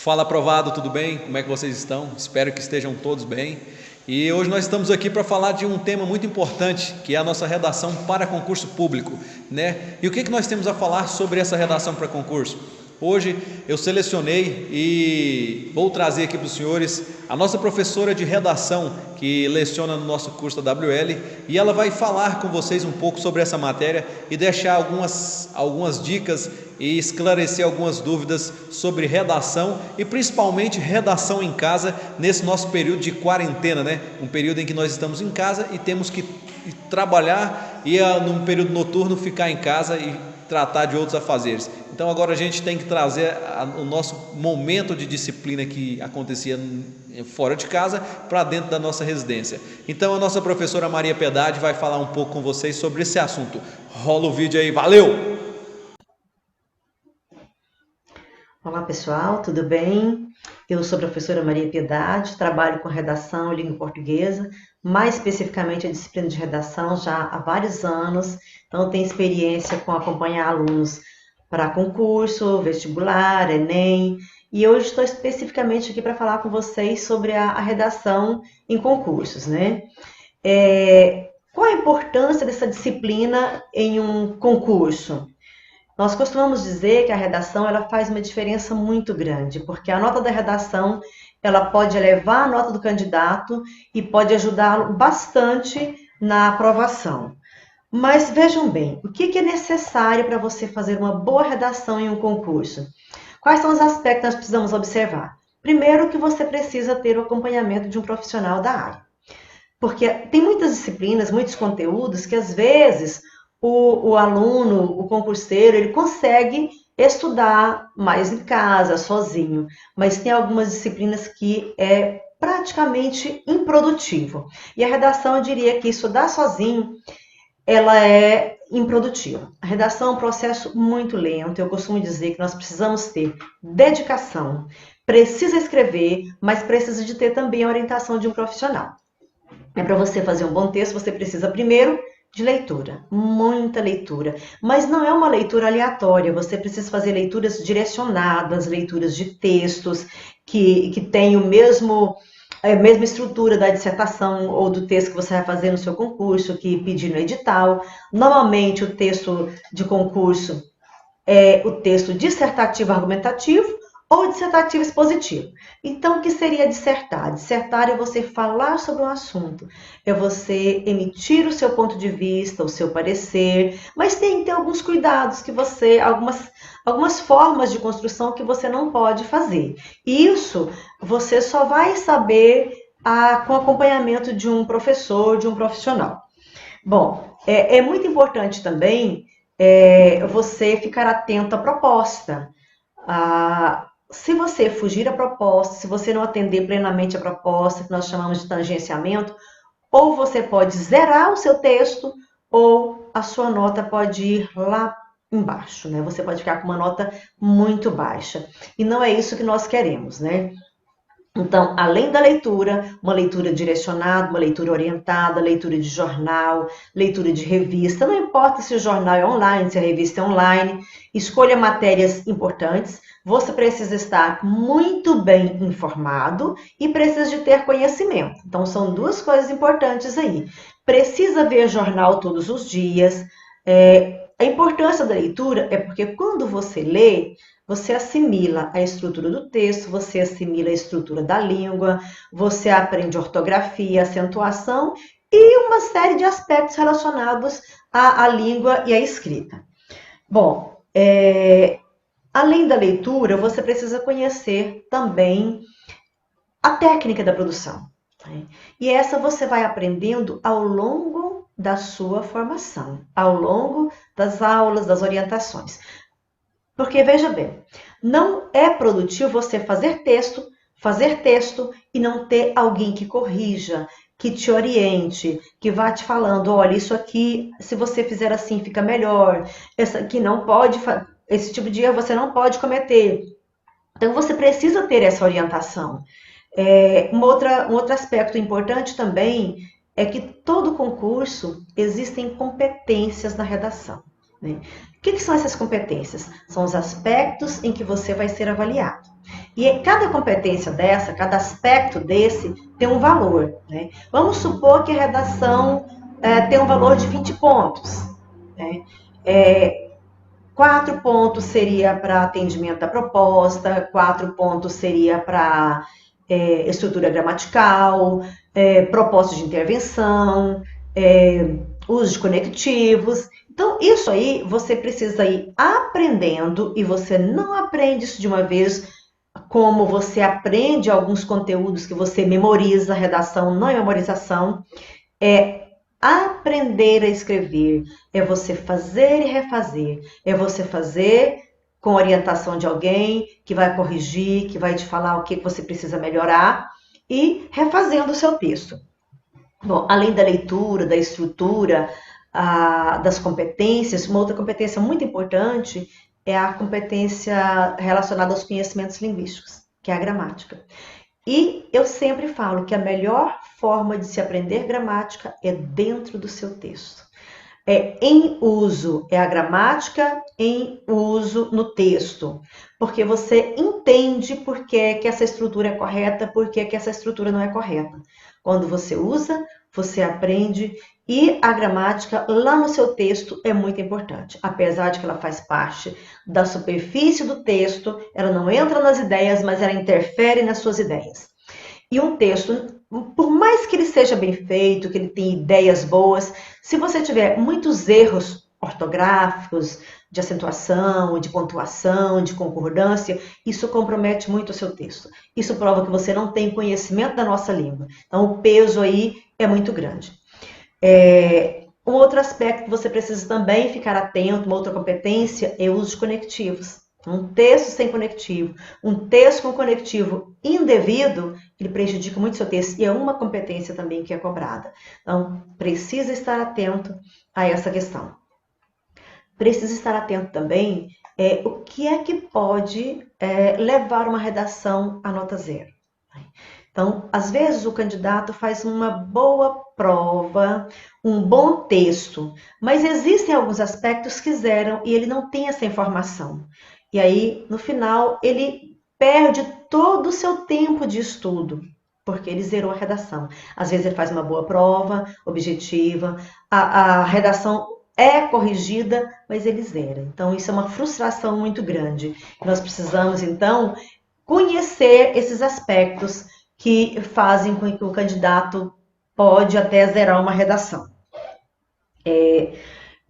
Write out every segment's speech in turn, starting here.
Fala, aprovado, tudo bem? Como é que vocês estão? Espero que estejam todos bem. E hoje nós estamos aqui para falar de um tema muito importante, que é a nossa redação para concurso público, né? E o que nós temos a falar sobre essa redação para concurso? Hoje eu selecionei e vou trazer aqui para os senhores a nossa professora de redação que leciona no nosso curso da WL, e ela vai falar com vocês um pouco sobre essa matéria e deixar algumas dicas e esclarecer algumas dúvidas sobre redação e principalmente redação em casa nesse nosso período de quarentena, né? Um período em que nós estamos em casa e temos que trabalhar e num período noturno ficar em casa e tratar de outros afazeres. Então agora a gente tem que trazer o nosso momento de disciplina que acontecia fora de casa para dentro da nossa residência. Então a nossa professora Maria Piedade vai falar um pouco com vocês sobre esse assunto. Rola o vídeo aí, valeu! Olá pessoal, tudo bem? Eu sou a professora Maria Piedade, trabalho com redação e língua portuguesa, mais especificamente a disciplina de redação já há vários anos, então tenho experiência com acompanhar alunos para concurso, vestibular, Enem, e hoje estou especificamente aqui para falar com vocês sobre a redação em concursos, né? Qual a importância dessa disciplina em um concurso? Nós costumamos dizer que a redação ela faz uma diferença muito grande, porque a nota da redação ela pode elevar a nota do candidato e pode ajudá-lo bastante na aprovação. Mas vejam bem, o que é necessário para você fazer uma boa redação em um concurso? Quais são os aspectos que nós precisamos observar? Primeiro, que você precisa ter o acompanhamento de um profissional da área. Porque tem muitas disciplinas, muitos conteúdos que às vezes o aluno, o concurseiro, ele consegue estudar mais em casa, sozinho, mas tem algumas disciplinas que é praticamente improdutivo. E a redação, eu diria que estudar sozinho, ela é improdutiva. A redação é um processo muito lento, eu costumo dizer que nós precisamos ter dedicação, precisa escrever, mas precisa de ter também a orientação de um profissional. Para você fazer um bom texto, você precisa primeiro de leitura, muita leitura, mas não é uma leitura aleatória, você precisa fazer leituras direcionadas, leituras de textos que têm a mesma estrutura da dissertação ou do texto que você vai fazer no seu concurso, que pedir no edital. Normalmente o texto de concurso é o texto dissertativo argumentativo ou dissertativo expositivo. Então, o que seria dissertar? Dissertar é você falar sobre um assunto, é você emitir o seu ponto de vista, o seu parecer, mas tem que ter alguns cuidados que algumas formas de construção que você não pode fazer. Isso você só vai saber com acompanhamento de um professor, de um profissional. Bom, é muito importante também você ficar atento à proposta. Se você fugir à proposta, se você não atender plenamente a proposta, que nós chamamos de tangenciamento, ou você pode zerar o seu texto, ou a sua nota pode ir lá embaixo, né? Você pode ficar com uma nota muito baixa. E não é isso que nós queremos, né? Então, além da leitura, uma leitura direcionada, uma leitura orientada, leitura de jornal, leitura de revista, não importa se o jornal é online, se a revista é online, escolha matérias importantes, você precisa estar muito bem informado e precisa de ter conhecimento. Então, são duas coisas importantes aí. Precisa ver jornal todos os dias. A importância da leitura é porque quando você lê, você assimila a estrutura do texto, você assimila a estrutura da língua, você aprende ortografia, acentuação e uma série de aspectos relacionados à língua e à escrita. Bom, além da leitura, você precisa conhecer também a técnica da produção. Né? E essa você vai aprendendo ao longo da sua formação, ao longo das aulas, das orientações. Porque, veja bem, não é produtivo você fazer texto e não ter alguém que corrija, que te oriente, que vá te falando, olha, isso aqui, se você fizer assim, fica melhor, essa aqui não pode, esse tipo de erro você não pode cometer. Então, você precisa ter essa orientação. Um outro aspecto importante também é que todo concurso existem competências na redação. Né? O que são essas competências? São os aspectos em que você vai ser avaliado. E cada competência dessa, cada aspecto desse, tem um valor, né? Vamos supor que a redação tem um valor de 20 pontos, né? 4 pontos seria para atendimento à proposta, 4 pontos seria para estrutura gramatical, propósito de intervenção, uso de conectivos. Então, isso aí você precisa ir aprendendo, e você não aprende isso de uma vez, como você aprende alguns conteúdos que você memoriza. Redação não é memorização, é aprender a escrever, é você fazer e refazer, é você fazer com orientação de alguém que vai corrigir, que vai te falar o que você precisa melhorar, e refazendo o seu texto. Bom, além da leitura, da estrutura, das competências, uma outra competência muito importante é a competência relacionada aos conhecimentos linguísticos, que é a gramática. E eu sempre falo que a melhor forma de se aprender gramática é dentro do seu texto. Em uso, é a gramática em uso no texto. Porque você entende por que essa estrutura é correta, por que essa estrutura não é correta. Quando você usa, você aprende, e a gramática lá no seu texto é muito importante. Apesar de que ela faz parte da superfície do texto, ela não entra nas ideias, mas ela interfere nas suas ideias. E um texto, por mais que ele seja bem feito, que ele tenha ideias boas, se você tiver muitos erros ortográficos, de acentuação, de pontuação, de concordância, isso compromete muito o seu texto. Isso prova que você não tem conhecimento da nossa língua. Então, o peso aí é muito grande. Um outro aspecto que você precisa também ficar atento, uma outra competência, é o uso de conectivos. Um texto sem conectivo, um texto com conectivo indevido, ele prejudica muito o seu texto, e é uma competência também que é cobrada. Então, precisa estar atento a essa questão. Precisa estar atento também o que é que pode levar uma redação a nota 0. Então, às vezes o candidato faz uma boa prova, um bom texto, mas existem alguns aspectos que zeram e ele não tem essa informação. E aí, no final, ele perde todo o seu tempo de estudo, porque ele zerou a redação. Às vezes ele faz uma boa prova, objetiva, a redação é corrigida, mas ele zera. Então, isso é uma frustração muito grande. Nós precisamos, então, conhecer esses aspectos que fazem com que o candidato pode até zerar uma redação.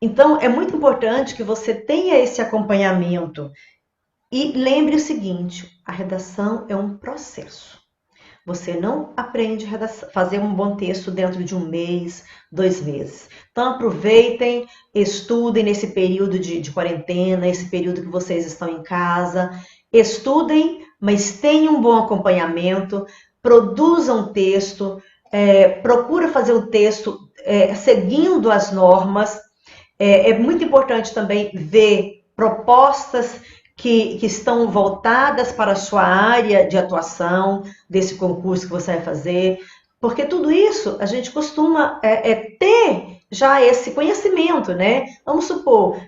Então, é muito importante que você tenha esse acompanhamento. E lembre o seguinte, a redação é um processo. Você não aprende a fazer um bom texto dentro de 1 mês, 2 meses. Então, aproveitem, estudem nesse período de quarentena, esse período que vocês estão em casa. Estudem, mas tenham um bom acompanhamento, produzam texto, procura fazer o texto seguindo as normas. É muito importante também ver propostas que estão voltadas para a sua área de atuação, desse concurso que você vai fazer, porque tudo isso a gente costuma ter já esse conhecimento, né? Vamos supor,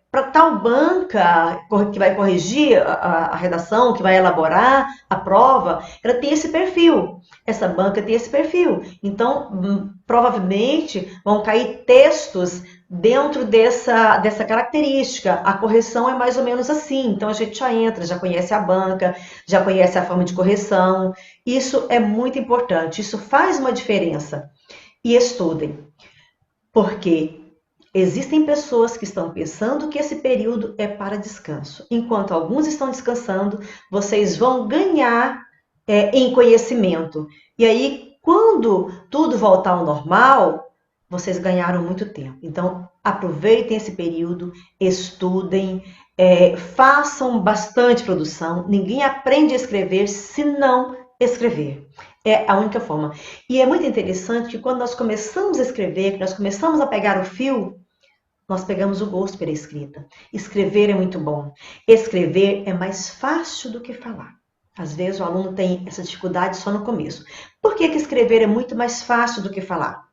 para tal banca que vai corrigir a redação, que vai elaborar a prova, ela tem esse perfil, essa banca tem esse perfil. Então, provavelmente vão cair textos dentro dessa característica. A correção é mais ou menos assim, então a gente já entra, já conhece a banca, já conhece a forma de correção. Isso é muito importante, isso faz uma diferença. E estudem, porque existem pessoas que estão pensando que esse período é para descanso. Enquanto alguns estão descansando, vocês vão ganhar em conhecimento. E aí, quando tudo voltar ao normal, vocês ganharam muito tempo. Então, aproveitem esse período, estudem, façam bastante produção. Ninguém aprende a escrever se não escrever. É a única forma. E é muito interessante que quando nós começamos a escrever, que nós começamos a pegar o fio, nós pegamos o gosto pela escrita. Escrever é muito bom. Escrever é mais fácil do que falar. Às vezes o aluno tem essa dificuldade só no começo. Por que escrever é muito mais fácil do que falar?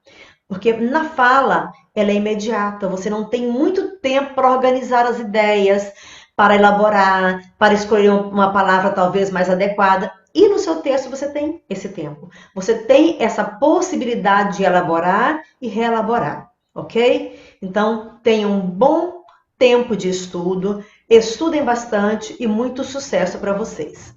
Porque na fala, ela é imediata, você não tem muito tempo para organizar as ideias, para elaborar, para escolher uma palavra talvez mais adequada. E no seu texto você tem esse tempo. Você tem essa possibilidade de elaborar e reelaborar, ok? Então, tenham um bom tempo de estudo, estudem bastante e muito sucesso para vocês.